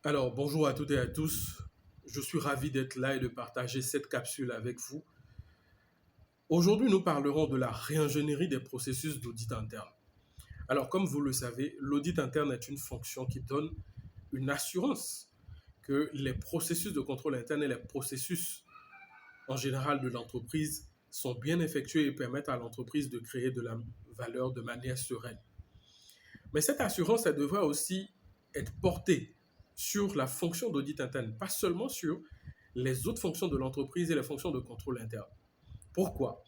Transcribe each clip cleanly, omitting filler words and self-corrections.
Alors, bonjour à toutes et à tous. Je suis ravi d'être là et de partager cette capsule avec vous. Aujourd'hui, nous parlerons de la réingénierie des processus d'audit interne. Alors, comme vous le savez, l'audit interne est une fonction qui donne une assurance que les processus de contrôle interne et les processus en général de l'entreprise sont bien effectués et permettent à l'entreprise de créer de la valeur de manière sereine. Mais cette assurance, elle devrait aussi être portée sur la fonction d'audit interne, pas seulement sur les autres fonctions de l'entreprise et les fonctions de contrôle interne. Pourquoi?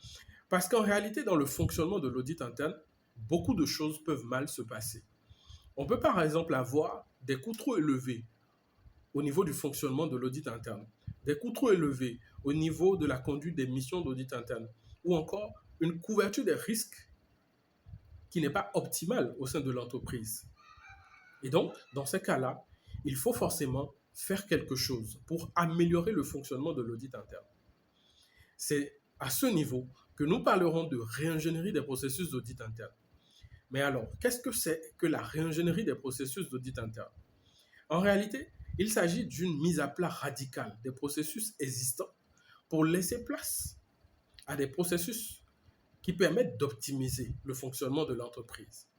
Parce qu'en réalité, dans le fonctionnement de l'audit interne, beaucoup de choses peuvent mal se passer. On peut par exemple avoir des coûts trop élevés au niveau du fonctionnement de l'audit interne, des coûts trop élevés au niveau de la conduite des missions d'audit interne, ou encore une couverture des risques qui n'est pas optimale au sein de l'entreprise. Et donc, dans ces cas-là, il faut forcément faire quelque chose pour améliorer le fonctionnement de l'audit interne. C'est à ce niveau que nous parlerons de réingénierie des processus d'audit interne. Mais alors, qu'est-ce que c'est que la réingénierie des processus d'audit interne? En réalité, il s'agit d'une mise à plat radicale des processus existants pour laisser place à des processus qui permettent d'optimiser le fonctionnement de l'entreprise.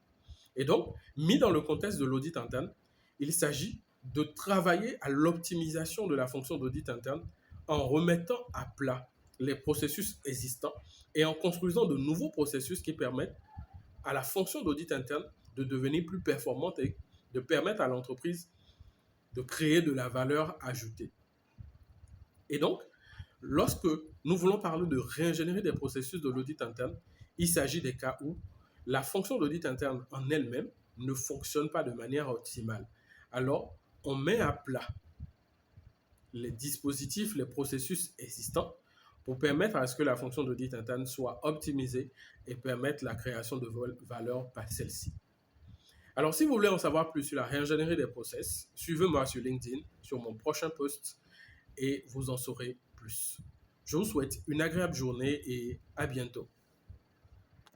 Et donc, mis dans le contexte de l'audit interne, il s'agit de travailler à l'optimisation de la fonction d'audit interne en remettant à plat les processus existants et en construisant de nouveaux processus qui permettent à la fonction d'audit interne de devenir plus performante et de permettre à l'entreprise de créer de la valeur ajoutée. Et donc, lorsque nous voulons parler de réingénierie des processus de l'audit interne, il s'agit des cas où la fonction d'audit interne en elle-même ne fonctionne pas de manière optimale. Alors, on met à plat les dispositifs, les processus existants pour permettre à ce que la fonction d'audit interne soit optimisée et permettre la création de valeur par celle-ci. Alors, si vous voulez en savoir plus sur la réingénierie des process, suivez-moi sur LinkedIn, sur mon prochain post, et vous en saurez plus. Je vous souhaite une agréable journée et à bientôt.